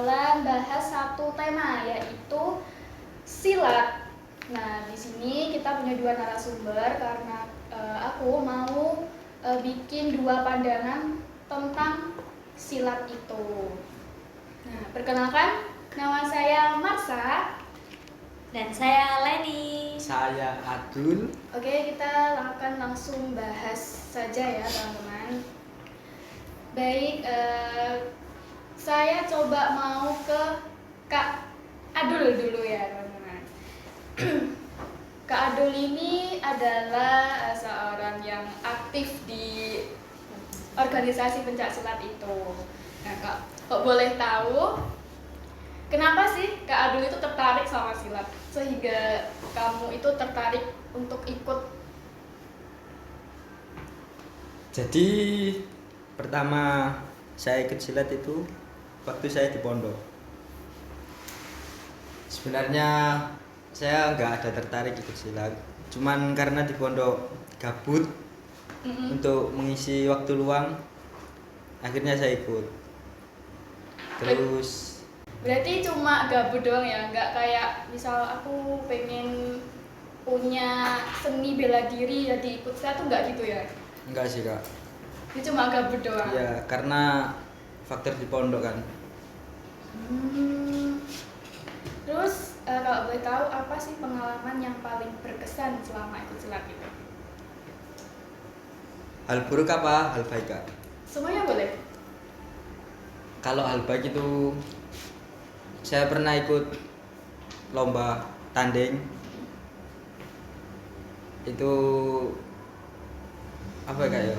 bakalan bahas satu tema, yaitu silat. Nah, di sini kita punya dua narasumber karena aku mau bikin dua pandangan tentang silat itu. Nah, perkenalkan, nama saya Marsa. Dan saya Leni. Saya Adul. Oke, kita akan langsung bahas saja ya teman-teman. Baik, saya coba mau ke Kak Adul dulu ya teman-teman. Kak Adul ini adalah seorang yang aktif di organisasi pencaksilat itu. Nah, kok boleh tahu kenapa sih Kak Adul itu tertarik sama silat sehingga kamu itu tertarik untuk ikut? Jadi pertama saya ikut silat itu waktu saya di pondok. Sebenarnya saya nggak ada tertarik ikut silat, cuman karena di pondok gabut untuk mengisi waktu luang, akhirnya saya ikut. Terus Berarti cuma gabut doang ya, nggak kayak misal aku pengen punya seni bela diri jadi ikut silat tuh nggak gitu ya? enggak sih kak. Ini cuma gabut doang. Ya karena faktor di pondok kan. Terus kalau boleh tahu apa sih pengalaman yang paling berkesan selama ikut silat itu? Hal buruk apa hal baik kak? Semuanya boleh. Kalau hal baik itu saya pernah ikut lomba tanding. Itu apa ya kak ya?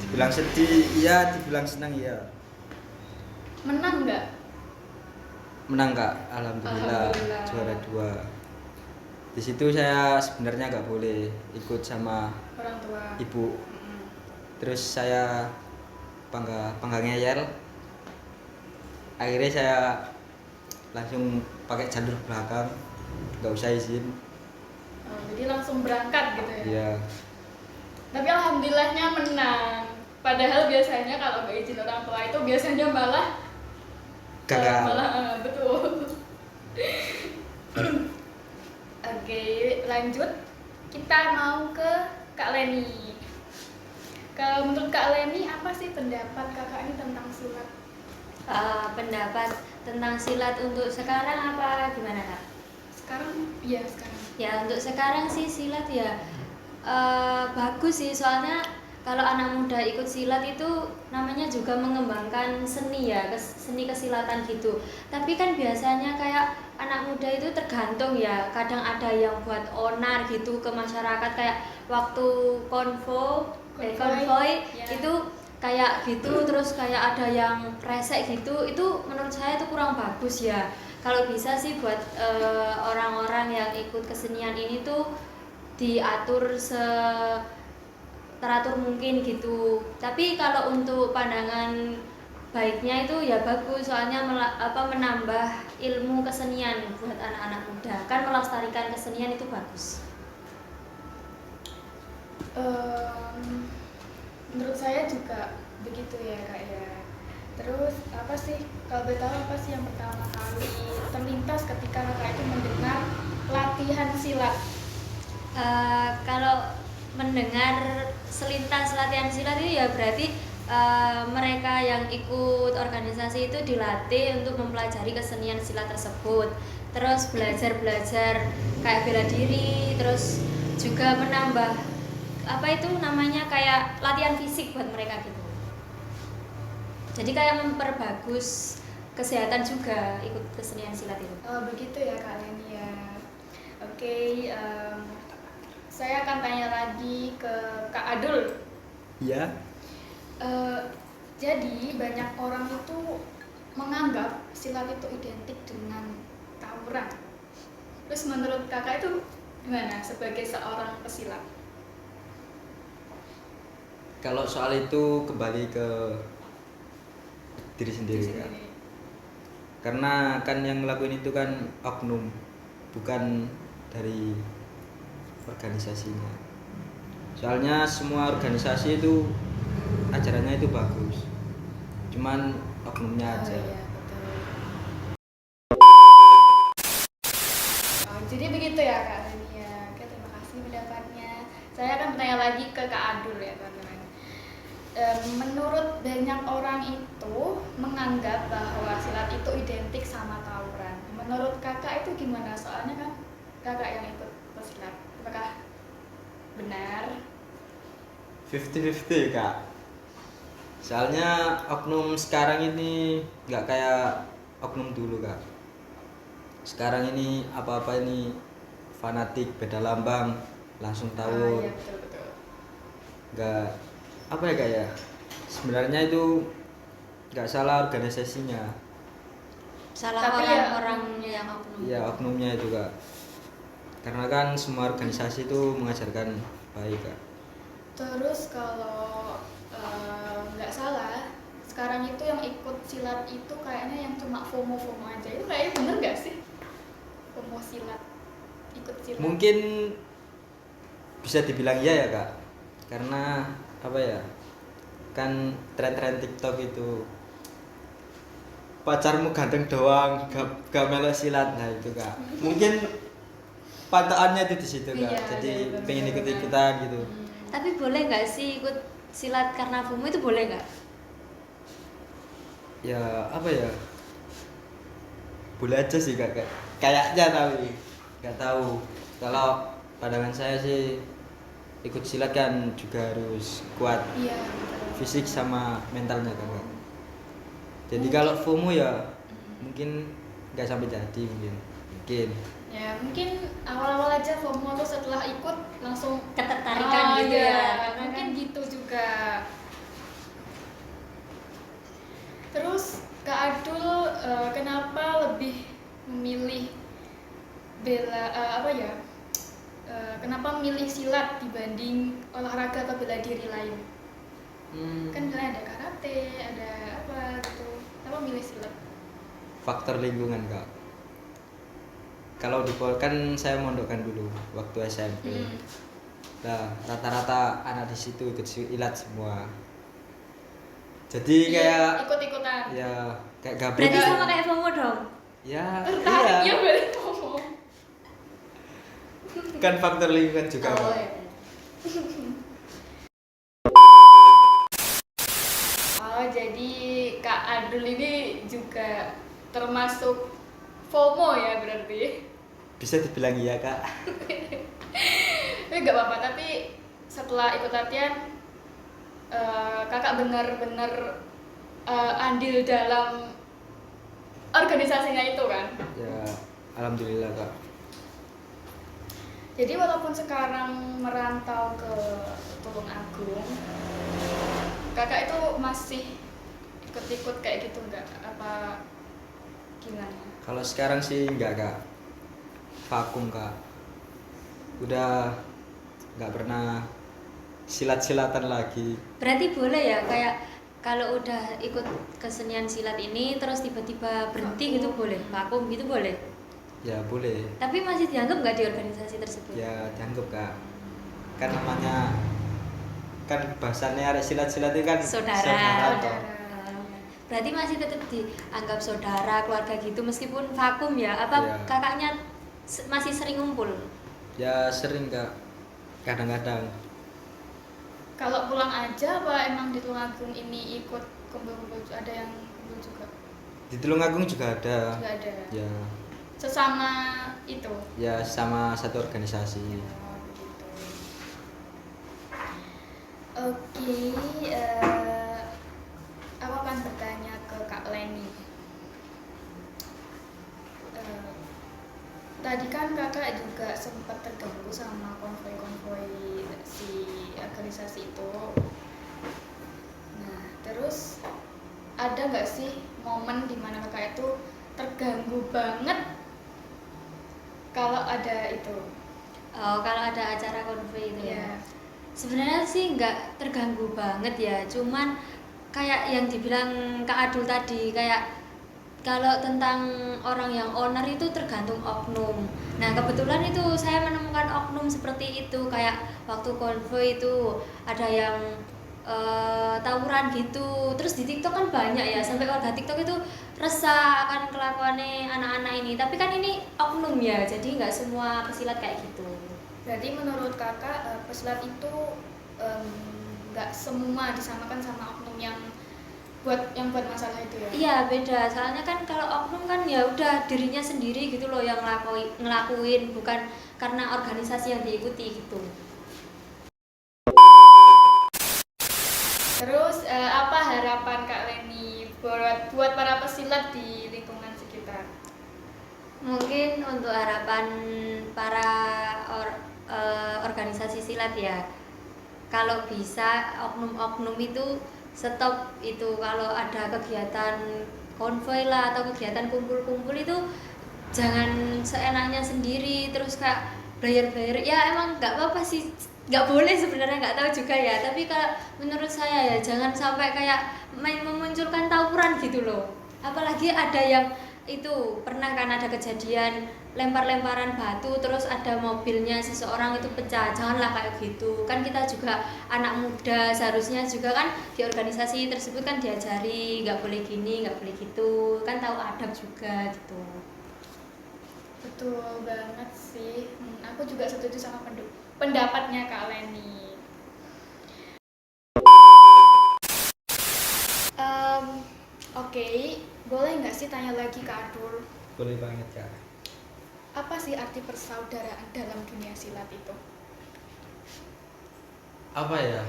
Dibilang sedih iya, dibilang senang iya. Menang nggak? Menang kak, alhamdulillah, Alhamdulillah. juara 2. Di situ saya sebenarnya nggak boleh ikut sama Orang tua. ibu. Terus saya bangga ngeyel. Akhirnya saya langsung pakai jalur belakang, nggak usah izin. Oh, jadi langsung berangkat gitu ya? Iya. Tapi alhamdulillahnya menang. Padahal biasanya kalau nggak izin orang tua itu biasanya malah Gagal. betul. Oke, lanjut. Kita mau ke Kak Leni. Kalau menurut Kak Leni, apa sih pendapat kakak ini tentang silat? Pendapat tentang silat untuk sekarang apa gimana kak? Sekarang, iya sekarang. Ya untuk sekarang sih silat ya bagus sih, soalnya kalau anak muda ikut silat itu namanya juga mengembangkan seni ya, seni kesilatan gitu. Tapi kan biasanya kayak anak muda itu tergantung ya, kadang ada yang buat onar gitu ke masyarakat, kayak waktu konvoy Ya. itu kayak gitu, terus kayak ada yang resek gitu, itu menurut saya itu kurang bagus ya. Kalau bisa sih buat orang-orang yang ikut kesenian ini tuh diatur teratur mungkin gitu. Tapi kalau untuk pandangan baiknya itu ya bagus, soalnya menambah ilmu kesenian buat anak-anak muda, kan melestarikan kesenian itu bagus. Menurut saya juga begitu ya kak ya. Terus apa sih, kalau boleh tahu apa sih yang pertama kali terlintas ketika kakak itu mendengar latihan silat? Kalau mendengar selintas latihan silat itu ya berarti mereka yang ikut organisasi itu dilatih untuk mempelajari kesenian silat tersebut, terus belajar kayak bela diri, terus juga menambah apa itu namanya kayak latihan fisik buat mereka gitu. Jadi kayak memperbagus kesehatan juga ikut kesenian silat itu. Oh begitu ya kak Leni ya. Oke, saya akan tanya lagi ke Kak Adul. Iya. Jadi banyak orang itu menganggap silat itu identik dengan tawuran. Terus menurut kakak itu gimana sebagai seorang pesilat? Kalau soal itu kembali ke diri sendiri kak. Karena kan yang ngelakuin itu kan oknum, bukan dari organisasinya. Soalnya semua organisasi itu ajarannya itu bagus, cuman oknumnya aja. Oh iya betul. Gitu ya Kak Reni ya. Oke, terima kasih pendapatnya. Saya akan bertanya lagi ke Kak Adul ya teman-teman. Menurut banyak orang itu menganggap bahwa silat itu identik sama tawuran. Menurut kakak itu gimana? Soalnya kan kakak yang ikut pesilat. Apakah benar? 50-50 kak. Soalnya oknum sekarang ini nggak kayak oknum dulu kak. Sekarang ini apa-apa ini fanatik, beda lambang, langsung tawur. Iya betul. Nggak apa ya kak ya. Sebenarnya itu nggak salah organisasinya. Salah Tapi ya- orang-orangnya yang oknum. Iya oknumnya itu kak. Karena kan semua organisasi itu mengajarkan baik kak. Terus kalau nggak salah, sekarang itu yang ikut silat itu kayaknya yang cuma FOMO aja. Itu kayaknya bener nggak sih? FOMO silat, ikut silat. Mungkin bisa dibilang iya ya kak. Karena apa ya? Kan tren-tren TikTok itu pacarmu ganteng doang, gak melok silat, nah itu kak. Mungkin pantaannya itu di situ kak. Iya, Jadi iya, pengen benar-benar. ikut-ikutan gitu. Tapi boleh nggak sih ikut silat karena FOMO itu boleh nggak? Ya apa ya? Boleh aja sih kak. Kayaknya tapi nggak tahu. Kalau pandangan saya sih ikut silat kan juga harus kuat Iya betul. fisik sama mentalnya kan kak. Jadi kalau FOMO ya mungkin nggak sampai jadi mungkin. Ya mungkin awal-awal aja FOMO tuh setelah ikut langsung Ketertarikan gitu iya, ya. Karena mungkin kan gitu juga. Terus Kak Adul kenapa lebih memilih kenapa milih silat dibanding olahraga atau bela diri lain? Kan misalnya ada karate, ada apa gitu. Kenapa milih silat? Faktor lingkungan kak. Kalau di Pol kan saya mondokkan dulu waktu SMP. Nah rata-rata anak di situ ikut silat semua. Jadi kayak ikut-ikutan. ya kayak gabung. berarti sama kayak FOMO dong. Ya Tertarik ya iya. berarti FOMO. Kan faktor lingkungan juga. Oh, Kak. ya. Oh, jadi Kak Adul ini juga termasuk FOMO ya berarti. Bisa dibilang iya kak. Tapi nggak apa-apa, tapi setelah ikut latihan kakak benar-benar andil dalam organisasinya itu kan. Ya alhamdulillah kak. Jadi walaupun sekarang merantau ke Tulungagung, kakak itu masih ikut-ikut kayak gitu nggak? Apa gimana? Kalau sekarang sih enggak kak. Vakum kak. Udah nggak pernah silat-silatan lagi. Berarti boleh ya kayak kalau udah ikut kesenian silat ini terus tiba-tiba berhenti gitu boleh, vakum gitu boleh. Ya boleh. Tapi masih dianggap nggak di organisasi tersebut? Ya dianggap kak. Kan namanya kan bahasanya arek silat-silat itu kan Saudara. toh. Berarti masih tetap dianggap saudara, keluarga gitu meskipun vakum ya? Apa Iya. kakaknya masih sering ngumpul? Ya sering kak. Kadang-kadang. Kalau pulang aja apa emang di Tulungagung ini ikut kumpul-kumpul, ada yang kumpul juga? Di Tulungagung juga ada. Nggak ada. Ya, Sesama itu. ya sama satu organisasi. Oh, begitu. Oke, aku akan bertanya ke Kak Leni. Tadi kan kakak juga sempat terganggu sama konvoi-konvoi si organisasi itu. Nah, terus ada nggak sih momen dimana kakak itu terganggu banget kalau ada itu? Oh, kalau ada acara konvoy itu ya. Iya. Sebenarnya sih nggak terganggu banget ya, cuman kayak yang dibilang Kak Adul tadi, kayak kalau tentang orang yang owner itu tergantung oknum. Nah kebetulan itu saya menemukan oknum seperti itu, kayak waktu konvoy itu ada yang tawuran gitu. Terus di TikTok kan banyak ya, sampai warga TikTok itu resah akan kelakuannya anak-anak ini. Tapi kan ini oknum ya, jadi nggak semua pesilat kayak gitu. Berarti menurut kakak pesilat itu nggak semua disamakan sama oknum yang buat masalah itu ya? Iya beda, soalnya kan kalau oknum kan ya udah dirinya sendiri gitu loh yang ngelakuin, bukan karena organisasi yang diikuti gitu. Terus apa harapan Kak Leni buat para pesilat di lingkungan sekitar? Mungkin untuk harapan para organisasi silat ya, kalau bisa oknum-oknum itu stop itu, kalau ada kegiatan konvoy lah atau kegiatan kumpul-kumpul itu jangan seenaknya sendiri terus kayak bayar-bayar ya, emang nggak apa-apa sih, nggak boleh sebenarnya, nggak tahu juga ya, tapi kalau menurut saya ya jangan sampai kayak main memunculkan tawuran gitu loh. Apalagi ada yang itu pernah kan ada kejadian lempar-lemparan batu terus ada mobilnya seseorang itu pecah. Janganlah kayak gitu, kan kita juga anak muda, seharusnya juga kan di organisasi tersebut kan diajari nggak boleh gini nggak boleh gitu, kan tahu adab juga gitu. Betul banget sih. Aku juga setuju sama pendapatnya Kak Leni. Oke, boleh nggak sih tanya lagi ke Adul? Boleh banget Kak. Apa sih arti persaudaraan dalam dunia silat itu? Apa ya?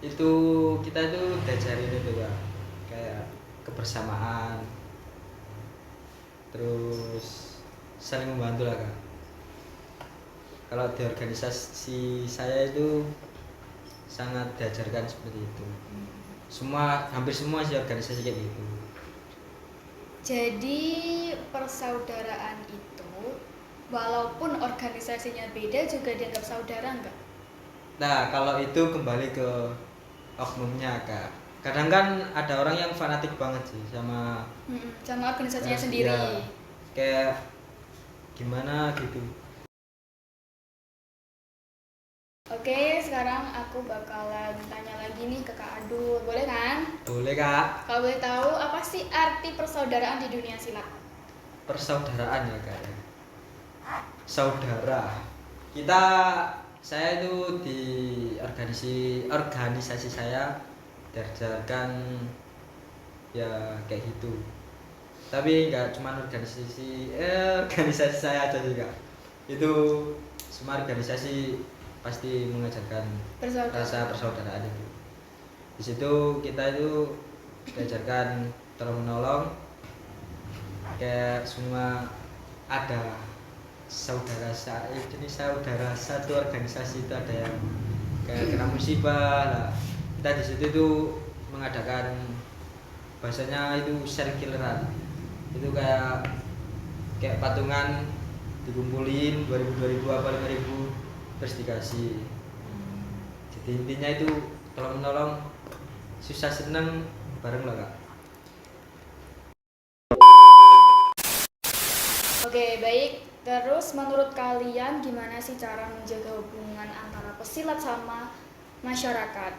Itu kita itu diajarin itu Kak, kayak kebersamaan, terus saling membantu lah Kak. Kalau di organisasi saya itu sangat diajarkan seperti itu. Hampir semua sih organisasi kayak gitu. Jadi persaudaraan itu walaupun organisasinya beda juga dianggap saudara nggak? Nah kalau itu kembali ke oknumnya Kak. Kadang kan ada orang yang fanatik banget sih sama Sama organisasinya sendiri. ya, kayak gimana gitu. Oke, sekarang aku bakalan tanya lagi nih ke Kak Adul, boleh kan? Boleh Kak. Kalau boleh tahu, apa sih arti persaudaraan di dunia silat? Persaudaraan ya Kak ya. Saudara. Saya itu di organisasi saya diajarkan ya kayak gitu. Tapi nggak cuma organisasi saya aja sih Kak. Itu semua organisasi pasti mengajarkan rasa persaudaraan itu. Di situ kita itu diajarkan tolong menolong, kayak semua ada saudara satu organisasi itu ada yang kayak kena musibah lah. Kita di situ itu mengadakan bahasanya itu share killeran. Itu kayak patungan dikumpulin 2000 apa 5000 terus dikasih. Jadi intinya itu tolong menolong, susah seneng bareng lah Kak. Oke, baik. Terus menurut kalian gimana sih cara menjaga hubungan antara pesilat sama masyarakat?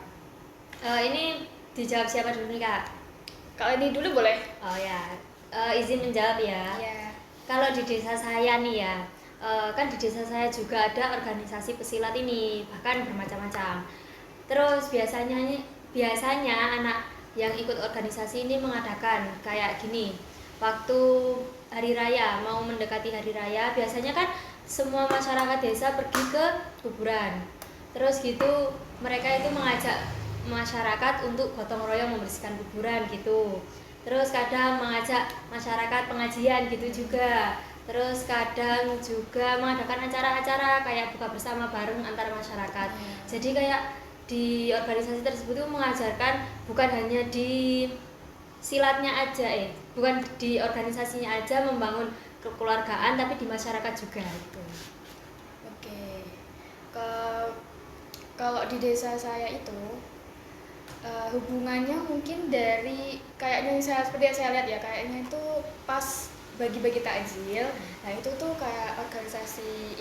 Ini dijawab siapa dulu nih Kak? Kak Leni dulu boleh? Oh ya, izin menjawab ya. Iya. Kalau di desa saya nih ya, kan di desa saya juga ada organisasi pesilat ini, bahkan bermacam-macam. Terus biasanya anak yang ikut organisasi ini mengadakan kayak gini. Waktu hari raya, mau mendekati hari raya, biasanya kan semua masyarakat desa pergi ke kuburan. Terus gitu mereka itu mengajak masyarakat untuk gotong royong membersihkan kuburan gitu. Terus kadang mengajak masyarakat pengajian gitu juga. Terus kadang juga mengadakan acara-acara kayak buka bersama bareng antar masyarakat. Jadi kayak di organisasi tersebut itu mengajarkan bukan hanya di silatnya aja bukan di organisasinya aja membangun kekeluargaan, tapi di masyarakat juga itu. Oke. Kalau di desa saya itu hubungannya mungkin dari kayaknya seperti yang saya lihat ya, kayaknya itu pas bagi-bagi takjil. Nah itu tuh kayak organisasi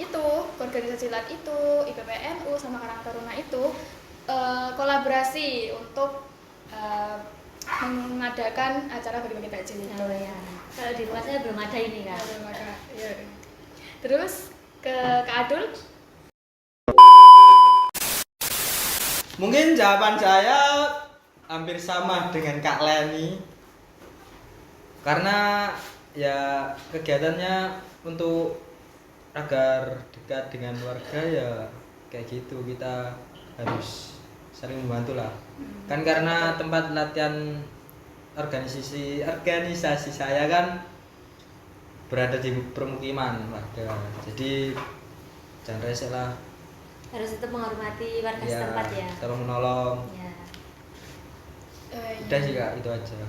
silat itu, IPPNU sama Karang Taruna itu kolaborasi untuk eh, mengadakan acara bagi-bagi takjil itu. Oh ya. Kalau di rumah saya belum ada ini Kak. Ada, Kak. Iya. Terus ke Kak Adul. Mungkin jawaban saya hampir sama dengan Kak Leni. Karena ya kegiatannya untuk agar dekat dengan warga ya kayak gitu, kita harus saling membantu lah. Kan karena tempat latihan organisasi saya kan berada di permukiman warga, jadi jangan resek lah. Harus tetap menghormati warga Ya, setempat ya. tolong menolong. Ya. Udah sih Kak, itu aja.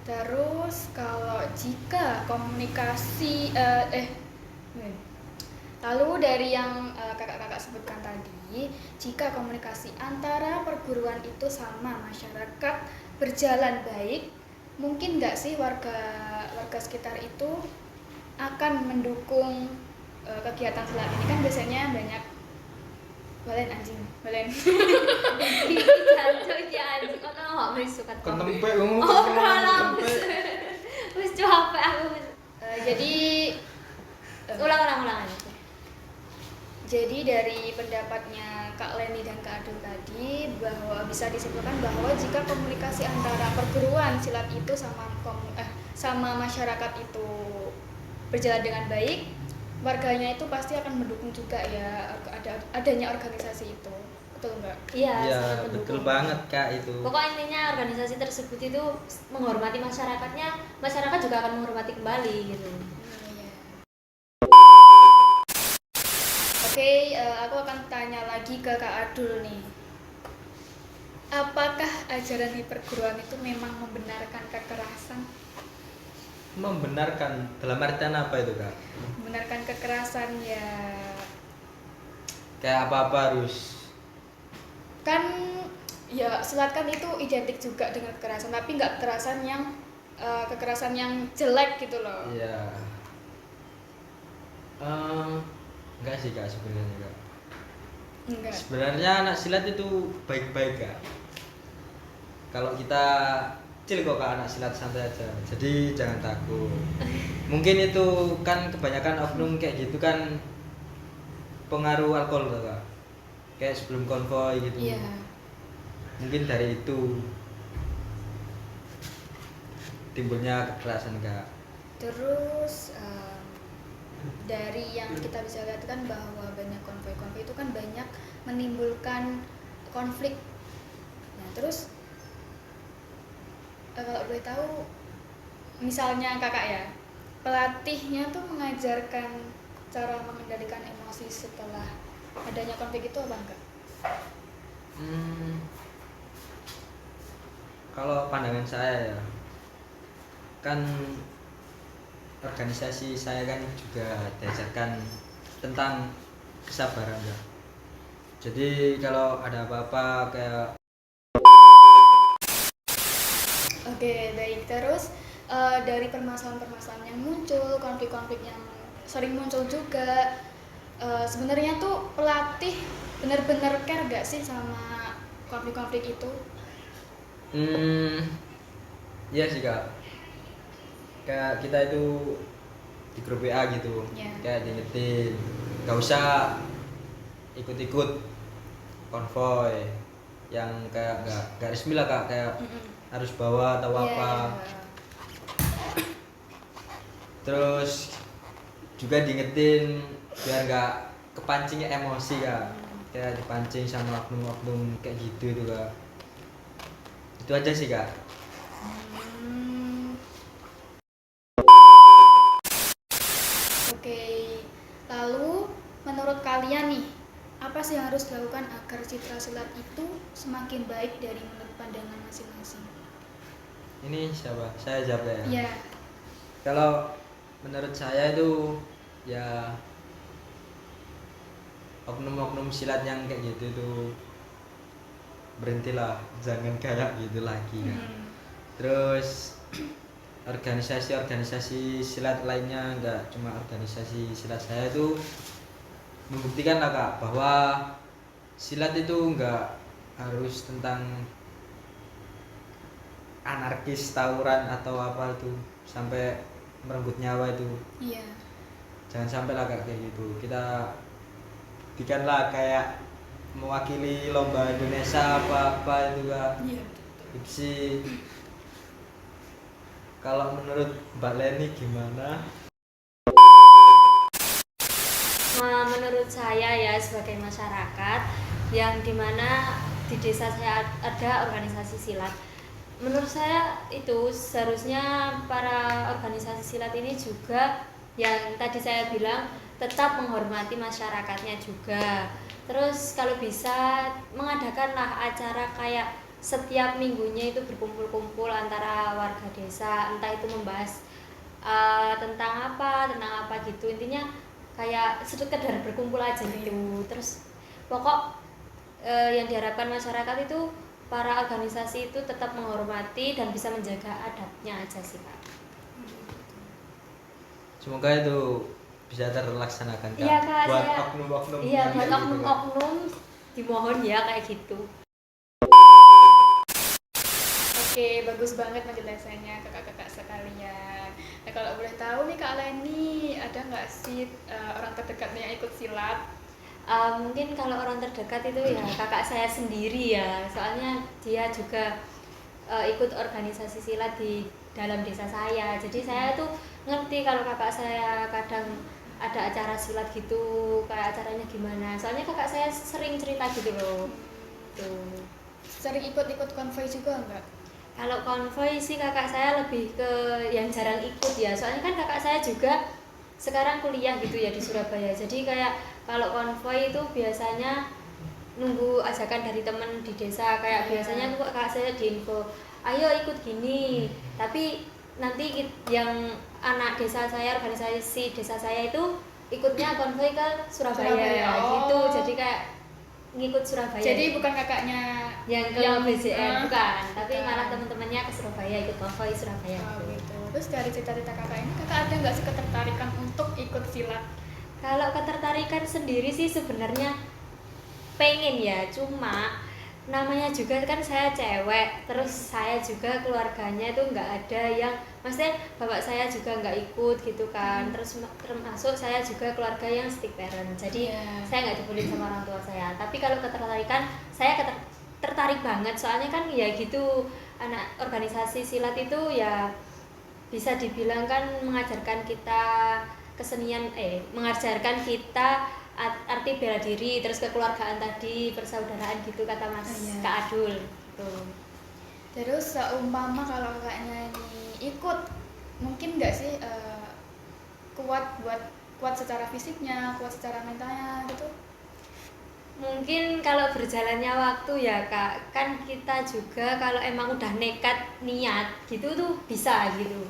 Terus kalau jika komunikasi lalu dari yang kakak-kakak sebutkan tadi, jika komunikasi antara perguruan itu sama masyarakat berjalan baik, mungkin nggak sih warga sekitar itu akan mendukung kegiatan silat ini? Kan biasanya banyak balen. Jancuk iki anjing kok nggak berisukat. Ketempe ngomong. Oh, kalah. Wis capek aku. Jadi Ulang aja. Jadi dari pendapatnya Kak Leni dan Kak Adul tadi, bahwa bisa disimpulkan bahwa jika komunikasi antara perguruan silat itu sama masyarakat itu berjalan dengan baik, warganya itu pasti akan mendukung juga ya adanya organisasi itu. Betul nggak? Iya, Iya, sangat betul mendukung. banget Kak itu. Pokoknya intinya organisasi tersebut itu menghormati masyarakatnya, masyarakat juga akan menghormati kembali gitu. Iya. Oke, aku akan tanya lagi ke Kak Adul nih. Apakah ajaran di perguruan itu memang membenarkan kekerasan? Membenarkan dalam artian apa itu Kak? Membenarkan kekerasan ya, Kayak apa harus? kan ya silat kan itu identik juga dengan kekerasan, tapi nggak kekerasan yang jelek gitu loh. Iya. Enggak sih Kak sebenarnya Kak. Enggak. Sebenarnya anak silat itu baik-baik Kak. Kalau kita kecil kok Kak, anak silat santai aja. Jadi jangan takut. Mungkin itu kan kebanyakan oknum kayak gitu kan pengaruh alkohol tuh, Kak. Kayak sebelum konvoy gitu. Iya. Mungkin dari itu timbulnya kekerasan Kak. Terus dari yang kita bisa lihat kan bahwa banyak konvoy-konvoy itu kan banyak menimbulkan konflik. Nah, terus kalau boleh tahu, misalnya kakak ya, pelatihnya tuh mengajarkan cara mengendalikan emosi setelah adanya konflik itu apa enggak? Kalau pandangan saya ya, kan organisasi saya kan juga diajarkan tentang kesabaran ya. Jadi kalau ada apa-apa kayak Oke, baik. Terus dari permasalahan-permasalahan yang muncul, konflik-konflik yang sering muncul juga, sebenarnya tuh pelatih benar-benar care gak sih sama konflik-konflik itu? iya sih Kak. Kayak kita itu di grup WA gitu, Yeah. kayak diingetin, gak usah ikut-ikut konvoy yang kayak gak resmi lah Kak, kayak harus bawa atau apa. Terus juga diingetin biar gak kepancing emosi Kak, kayak dipancing sama oknum-oknum kayak gitu itu Kak. Itu aja sih Kak. Oke, lalu menurut kalian nih, apa sih yang harus dilakukan agar citra silat itu semakin baik dari menurut pandangan masing-masing? Ini siapa? Saya jawab ya. Iya. Kalau menurut saya itu ya oknum-oknum silat yang kayak gitu itu berhentilah, jangan kayak gitu lagi Kak. Terus organisasi-organisasi silat lainnya, enggak cuma organisasi silat saya itu membuktikan lah Kak bahwa silat itu enggak harus tentang anarkis, tawuran atau apa itu sampai merenggut nyawa itu. Iya. Jangan sampai lah kayak gitu. Kita bikinlah kayak mewakili lomba Indonesia apa-apa itu Kak. Iya. Itu sih. Kalau menurut Mbak Leni gimana? Menurut saya ya sebagai masyarakat yang dimana di desa saya ada organisasi silat, menurut saya itu seharusnya para organisasi silat ini juga yang tadi saya bilang tetap menghormati masyarakatnya juga. Terus kalau bisa mengadakanlah acara kayak setiap minggunya itu berkumpul-kumpul antara warga desa, entah itu membahas tentang apa gitu, intinya kayak sekedar berkumpul aja gitu. Terus pokok yang diharapkan masyarakat itu para organisasi itu tetap menghormati dan bisa menjaga adatnya aja sih Kak. Semoga itu bisa terlaksanakan Kak. Iya Kak, Buat saya oknum-oknum. iya yang buat kayak gitu, Kak. oknum-oknum dimohon ya kayak gitu. Oke, bagus banget penjelasannya kakak-kakak sekalian. Nah, kalau boleh tahu nih Kak Leni, ada nggak sih orang terdekatnya yang ikut silat? Mungkin kalau orang terdekat itu ya kakak saya sendiri ya, soalnya dia juga ikut organisasi silat di dalam desa saya. Jadi saya tuh ngerti kalau kakak saya kadang ada acara silat gitu, kayak acaranya gimana. Soalnya kakak saya sering cerita gitu loh. Tuh. Sering ikut-ikut konvoy juga nggak? Kalau konvoy sih kakak saya lebih ke yang jarang ikut ya. Soalnya kan kakak saya juga sekarang kuliah gitu ya di Surabaya. Jadi kayak kalau konvoy itu biasanya nunggu ajakan dari temen di desa. Kayak biasanya tuh kakak saya diinfo, ayo ikut gini. Tapi nanti yang anak desa saya, organisasi desa saya itu ikutnya konvoy ke Surabaya. Gitu. Jadi kayak ngikut Surabaya. Jadi bukan kakaknya yang ke BCN bukan, tapi malah teman-temannya ke Surabaya, ikut konvoy Surabaya. Gitu. Terus dari cita-cita kakak ini, kakak ada nggak sih ketertarikan untuk ikut silat? Kalau ketertarikan sendiri sih sebenarnya pengen ya, cuma namanya juga kan saya cewek, terus saya juga keluarganya itu nggak ada yang, maksudnya bapak saya juga nggak ikut gitu kan, terus termasuk saya juga keluarga yang strict parent, jadi saya nggak dibolehin sama orang tua saya. Tapi kalau ketertarikan, saya tertarik banget, soalnya kan ya gitu, anak organisasi silat itu ya bisa dibilang kan mengajarkan kita kesenian, mengajarkan kita arti bela diri, terus kekeluargaan tadi, persaudaraan gitu kata Mas Kak Adul gitu. Terus seumpama kalau kakaknya ini ikut, mungkin nggak sih kuat secara fisiknya, kuat secara mentalnya gitu? Mungkin kalau berjalannya waktu ya Kak, kan kita juga kalau emang udah nekat niat gitu tuh bisa gitu.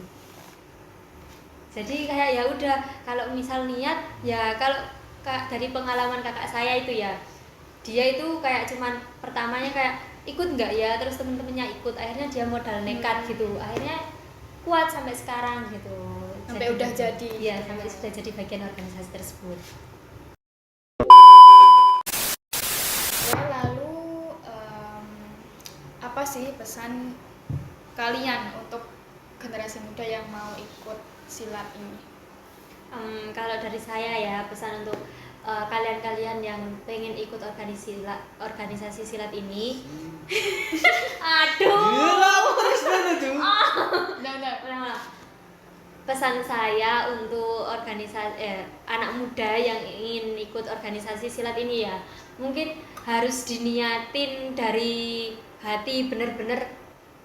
Jadi kayak ya udah, kalau misal niat ya, kalau dari pengalaman kakak saya itu ya, dia itu kayak cuman pertamanya kayak ikut nggak ya, terus temen-temennya ikut, akhirnya dia modal nekat gitu, akhirnya kuat sampai sekarang gitu. Sampai udah jadi. Iya, sampai sudah jadi bagian organisasi tersebut. Lalu apa sih pesan kalian untuk generasi muda yang mau ikut silat ini? Kalau dari saya ya, pesan untuk kalian-kalian yang pengen ikut organisasi silat ini. Aduh. Nah, pesan saya untuk anak muda yang ingin ikut organisasi silat ini ya, mungkin harus diniatin dari hati, bener-bener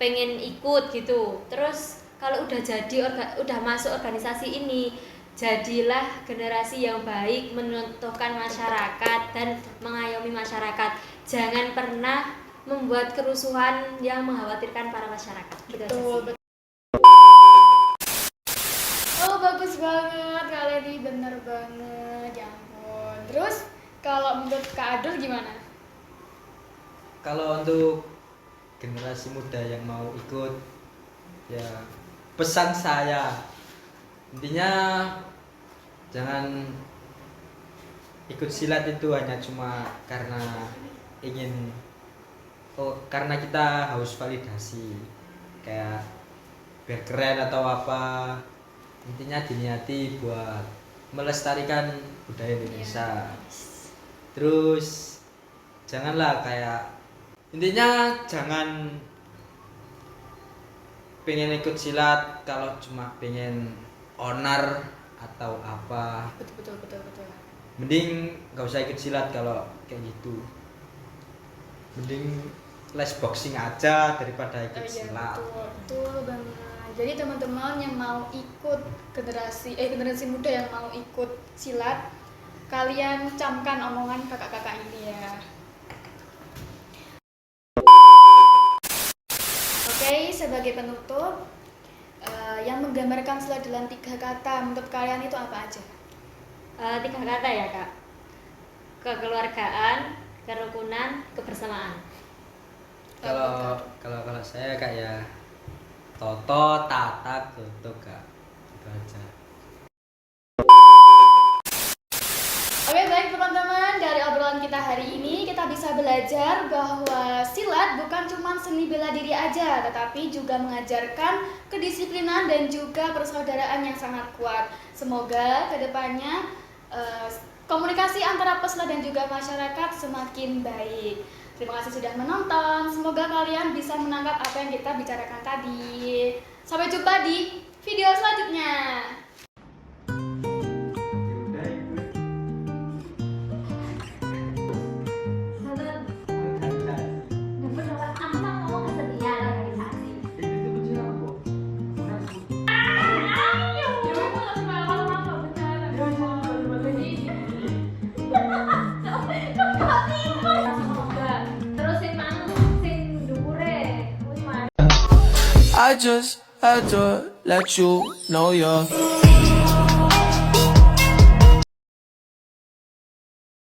pengen ikut gitu. Terus kalau udah masuk organisasi ini, jadilah generasi yang baik, mencontohkan masyarakat dan mengayomi masyarakat. Jangan pernah membuat kerusuhan yang mengkhawatirkan para masyarakat. Betul. Oh, bagus banget Kak Leni, bener banget, ya ampun. Terus kalau menurut Kak Adul gimana? Kalau untuk generasi muda yang mau ikut, ya pesan saya intinya jangan ikut silat itu hanya cuma karena karena kita haus validasi, kayak biar keren atau apa, intinya diniati buat melestarikan budaya Indonesia. Terus janganlah kayak, intinya jangan pengen ikut silat kalau cuma pengen onar atau apa. Betul. Mending nggak usah ikut silat kalau kayak gitu. Mending les boxing aja daripada ikut silat. Betul banget. Jadi teman-teman yang mau ikut generasi muda yang mau ikut silat, kalian camkan omongan kakak-kakak ini ya. Oke, sebagai penutup, yang menggambarkan silat dalam 3 kata menurut kalian itu apa aja? 3 kata ya kak: kekeluargaan, kerukunan, kebersamaan. Kalau saya kayak Toto, Tata, Goto kak, itu aja. Oke, baik teman-teman, dari obrolan kita hari ini kita bisa belajar bahwa silat bukan cuma seni bela diri aja, tetapi juga mengajarkan kedisiplinan dan juga persaudaraan yang sangat kuat. Semoga kedepannya komunikasi antara peselat dan juga masyarakat semakin baik. Terima kasih sudah menonton. Semoga kalian bisa menangkap apa yang kita bicarakan tadi. Sampai jumpa di video selanjutnya. I just had to let you know you're